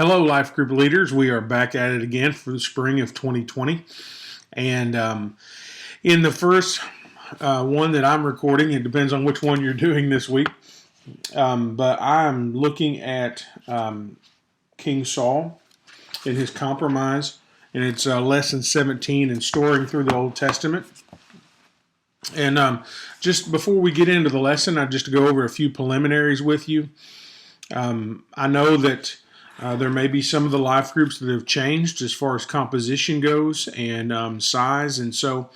Hello, Life Group leaders. We are back at it again for the spring of 2020. And in the first one that I'm recording, it depends on which one you're doing this week, but I'm looking at King Saul and his compromise, and it's lesson 17 in storing through the Old Testament. And just before we get into the lesson, I just go over a few preliminaries with you. I know that there may be some of the life groups that have changed as far as composition goes and size. And so,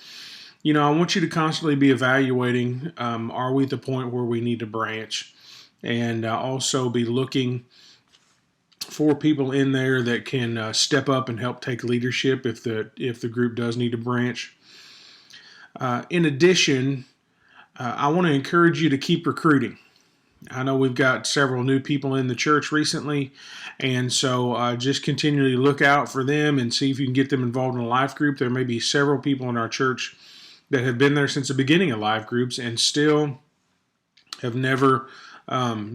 I want you to constantly be evaluating, are we at the point where we need to branch? And also be looking for people in there that can step up and help take leadership if the group does need to branch. In addition, I want to encourage you to keep recruiting. I know we've got several new people in the church recently, and so just continually look out for them and see if you can get them involved in a life group. There may be several people in our church that have been there since the beginning of life groups and still have never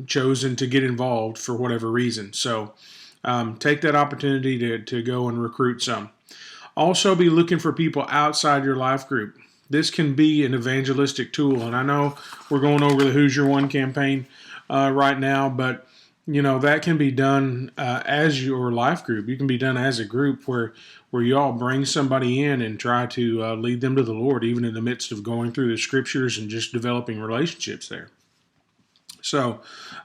chosen to get involved for whatever reason. So take that opportunity to go and recruit some. Also be looking for people outside your life group. This can be an evangelistic tool, and I know we're going over the Who's Your One campaign right now, but that can be done as your life group. You can be done as a group where you all bring somebody in and try to lead them to the Lord, even in the midst of going through the scriptures and just developing relationships there. So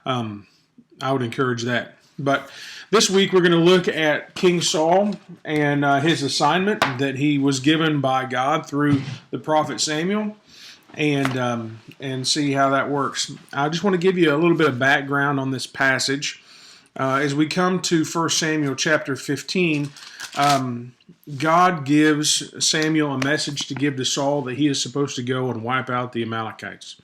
I would encourage that. But this week we're going to look at King Saul and his assignment that he was given by God through the prophet Samuel, and see how that works. I just want to give you a little bit of background on this passage. As we come to 1 Samuel chapter 15, God gives Samuel a message to give to Saul that he is supposed to go and wipe out the Amalekites.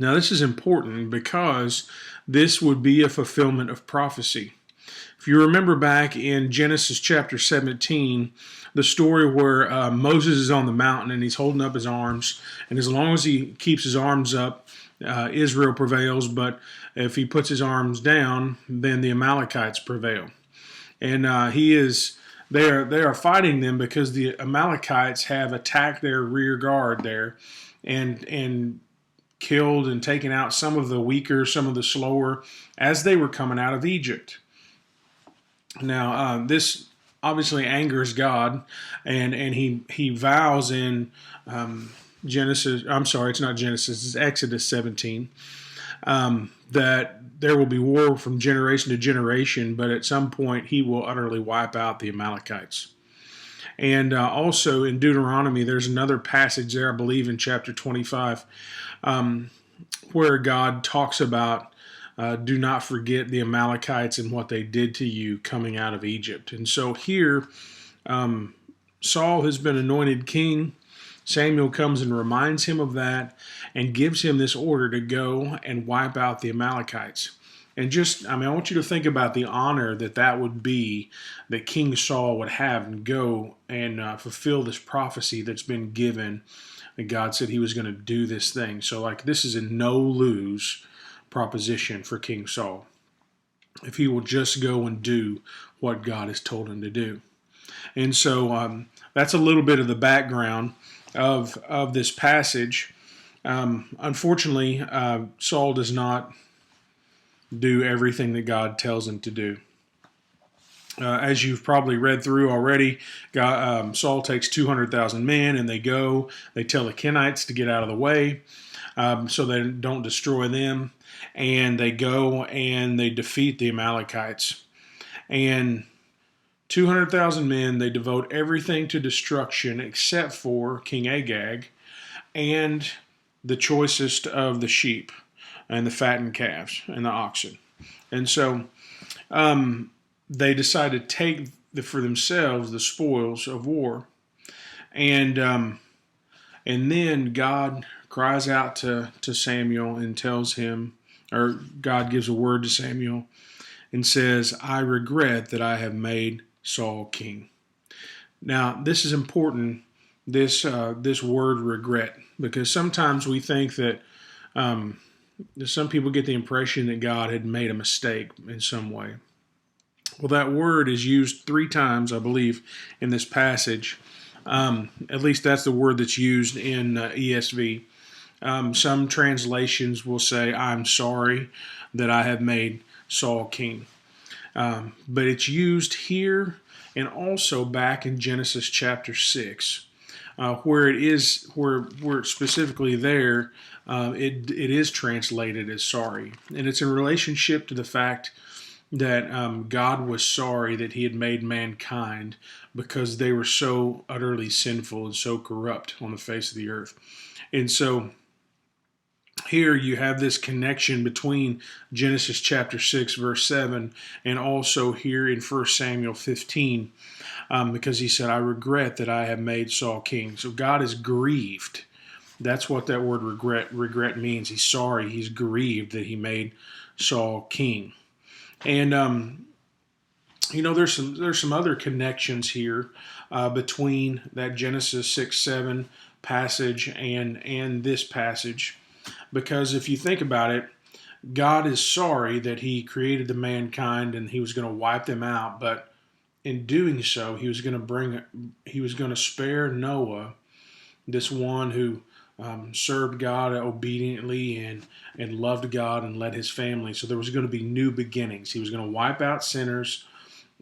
Now, this is important because this would be a fulfillment of prophecy. If you remember back in Genesis chapter 17, the story where Moses is on the mountain and he's holding up his arms, and as long as he keeps his arms up, Israel prevails, but if he puts his arms down, then the Amalekites prevail. And they are fighting them because the Amalekites have attacked their rear guard there and killed and taken out some of the weaker, some of the slower, as they were coming out of Egypt. Now, this obviously angers God, and he vows in Genesis, I'm sorry, it's not Genesis, it's Exodus 17, that there will be war from generation to generation, but at some point he will utterly wipe out the Amalekites. And also in Deuteronomy, there's another passage there, I believe in chapter 25, where God talks about do not forget the Amalekites and what they did to you coming out of Egypt. And so here, Saul has been anointed king. Samuel comes and reminds him of that and gives him this order to go and wipe out the Amalekites. And I want you to think about the honor that would be that King Saul would have and go and fulfill this prophecy that's been given. And God said he was going to do this thing. So this is a no-lose proposition for King Saul, if he will just go and do what God has told him to do. And so that's a little bit of the background of this passage. Unfortunately, Saul does not do everything that God tells him to do. As you've probably read through already, Saul takes 200,000 men and they tell the Kenites to get out of the way so they don't destroy them. And they go and they defeat the Amalekites. And 200,000 men, they devote everything to destruction except for King Agag and the choicest of the sheep and the fattened calves and the oxen. And so they decide to take for themselves the spoils of war. And then God cries out to Samuel and tells him, or God gives a word to Samuel and says, I regret that I have made Saul king. Now, this is important, this word regret, because sometimes we think that some people get the impression that God had made a mistake in some way. Well, that word is used 3 times, I believe, in this passage. At least that's the word that's used in ESV. Some translations will say, I'm sorry that I have made Saul king. But it's used here and also back in Genesis chapter 6, where it is, where specifically there, it is translated as sorry. And it's in relationship to the fact that God was sorry that he had made mankind because they were so utterly sinful and so corrupt on the face of the earth. And so here you have this connection between Genesis chapter 6, verse 7, and also here in 1 Samuel 15, because he said, I regret that I have made Saul king. So God is grieved. That's what that word regret means. He's sorry. He's grieved that he made Saul king. And there's some other connections here between that Genesis 6-7 passage and this passage, because if you think about it, God is sorry that he created the mankind and he was going to wipe them out, but in doing so, he was going to spare Noah, this one who served God obediently and loved God and led his family. So there was going to be new beginnings. He was going to wipe out sinners,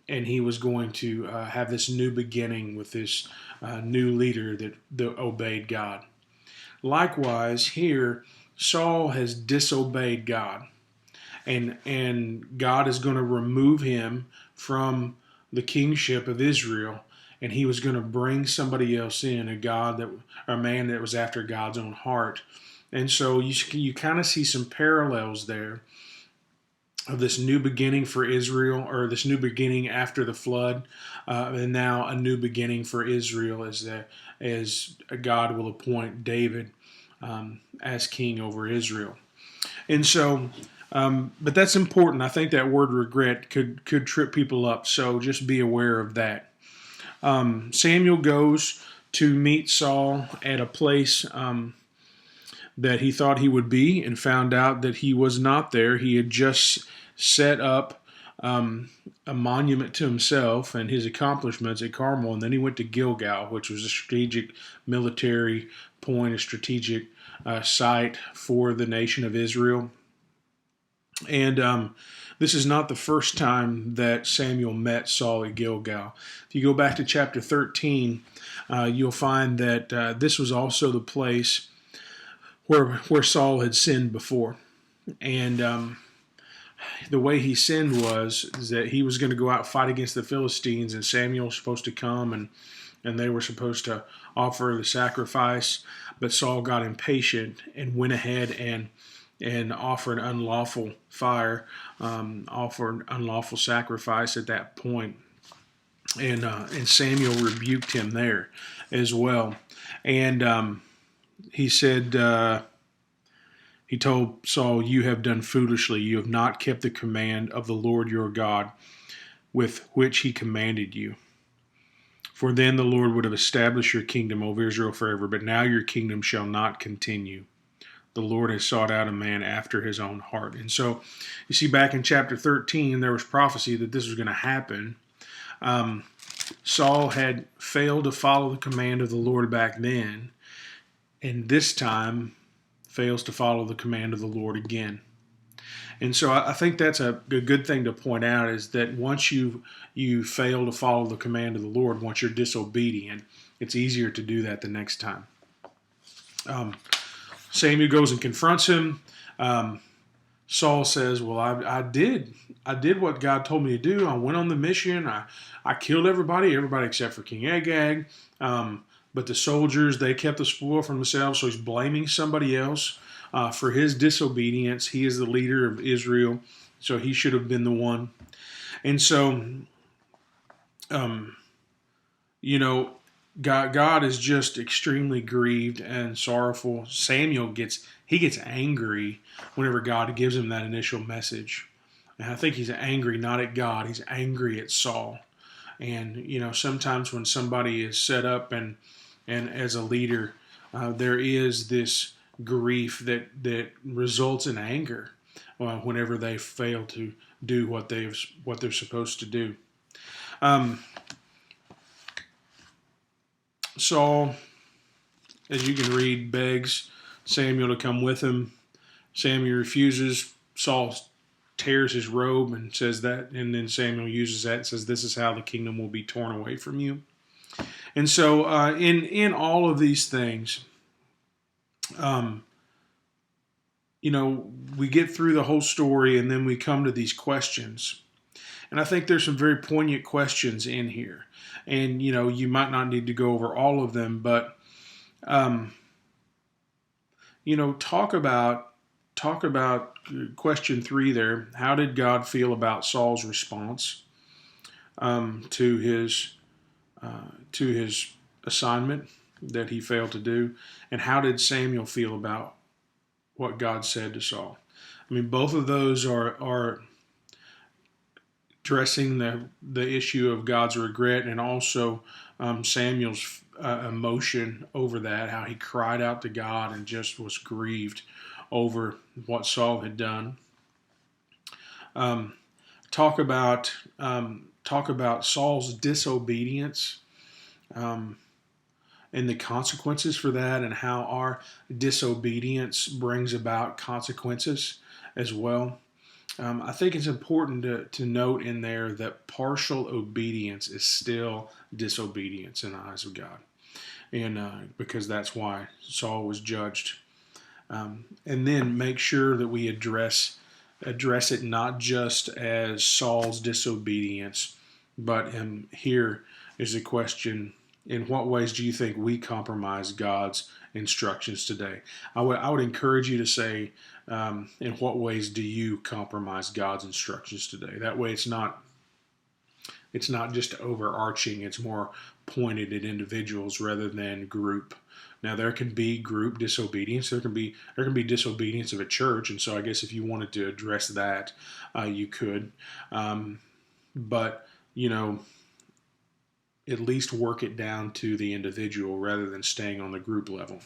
and he was going to have this new beginning with this new leader that obeyed God. Likewise, here, Saul has disobeyed God, and God is going to remove him from the kingship of Israel, and he was going to bring somebody else in, a man that was after God's own heart. And so you kind of see some parallels there of this new beginning for Israel, or this new beginning after the flood, and now a new beginning for Israel as God will appoint David as king over Israel. And so, but that's important. I think that word regret could trip people up, so just be aware of that. Samuel goes to meet Saul at a place that he thought he would be, and found out that he was not there. He had just set up a monument to himself and his accomplishments at Carmel, and then he went to Gilgal, which was a strategic military point, a strategic site for the nation of Israel. And this is not the first time that Samuel met Saul at Gilgal. If you go back to chapter 13, you'll find that this was also the place where Saul had sinned before. And the way he sinned is that he was going to go out and fight against the Philistines, and Samuel was supposed to come, and they were supposed to offer the sacrifice. But Saul got impatient and went ahead and offered unlawful offered unlawful sacrifice at that point. And Samuel rebuked him there as well. And he said, he told Saul, you have done foolishly. You have not kept the command of the Lord your God with which he commanded you. For then the Lord would have established your kingdom over Israel forever, but now your kingdom shall not continue. The Lord has sought out a man after his own heart. And so you see back in chapter 13, there was prophecy that this was going to happen. Saul had failed to follow the command of the Lord back then, and this time fails to follow the command of the Lord again. And so I think that's a good thing to point out, is that once you fail to follow the command of the Lord, once you're disobedient, it's easier to do that the next time. Samuel goes and confronts him. Saul says, well, I did what God told me to do. I went on the mission. I killed everybody except for King Agag. But the soldiers, they kept the spoil for themselves. So he's blaming somebody else for his disobedience. He is the leader of Israel, so he should have been the one. And so, God is just extremely grieved and sorrowful. Samuel gets angry whenever God gives him that initial message. And I think he's angry not at God, he's angry at Saul. And, sometimes when somebody is set up and as a leader, there is this grief that results in anger whenever they fail to do what they're supposed to do. Um, Saul, as you can read, begs Samuel to come with him. Samuel refuses. Saul tears his robe and says that, and then Samuel uses that and says, "This is how the kingdom will be torn away from you." And so, in all of these things, we get through the whole story, and then we come to these questions. And I think there's some very poignant questions in here. And, you might not need to go over all of them, but, talk about question 3 there. How did God feel about Saul's response to his assignment that he failed to do? And how did Samuel feel about what God said to Saul? I mean, both of those are addressing the issue of God's regret, and also Samuel's emotion over that, how he cried out to God and just was grieved over what Saul had done. Talk about Saul's disobedience and the consequences for that, and how our disobedience brings about consequences as well. I think it's important to note in there that partial obedience is still disobedience in the eyes of God, and because that's why Saul was judged. And then make sure that we address it not just as Saul's disobedience, but here is a question: in what ways do you think we compromise God's instructions today? I would encourage you to say, in what ways do you compromise God's instructions today? That way it's not just overarching, it's more pointed at individuals rather than group. Now, there can be group disobedience. There can be disobedience of a church, and so I guess if you wanted to address that, you could. But at least work it down to the individual rather than staying on the group level.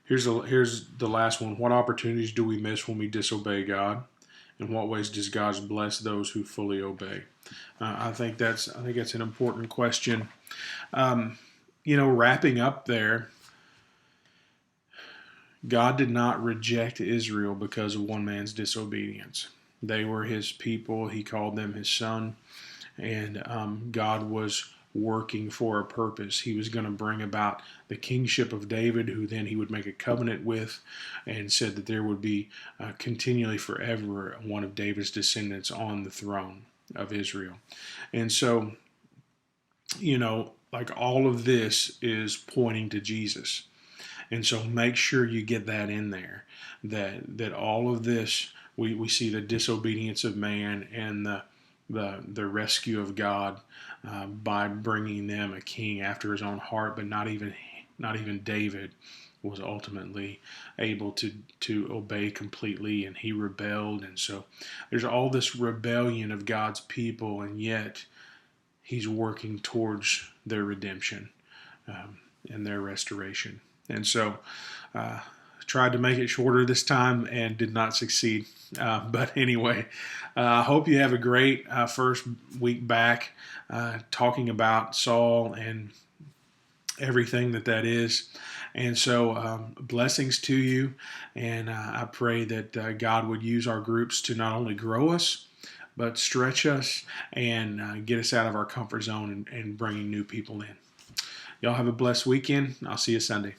Here's the last one. What opportunities do we miss when we disobey God? In what ways does God bless those who fully obey? I think that's an important question. Wrapping up there, God did not reject Israel because of one man's disobedience. They were his people. He called them his son. And God was working for a purpose. He was going to bring about the kingship of David, who then he would make a covenant with, and said that there would be continually forever one of David's descendants on the throne of Israel. And so, like all of this is pointing to Jesus. And so make sure you get that in there, that all of this, we see the disobedience of man and the rescue of God by bringing them a king after his own heart, but not even David was ultimately able to obey completely, and he rebelled. And so there's all this rebellion of God's people, and yet he's working towards their redemption and their restoration. And so tried to make it shorter this time and did not succeed. But anyway, I hope you have a great first week back talking about Saul and everything that is. And so blessings to you. And I pray that God would use our groups to not only grow us, but stretch us and get us out of our comfort zone and bringing new people in. Y'all have a blessed weekend. I'll see you Sunday.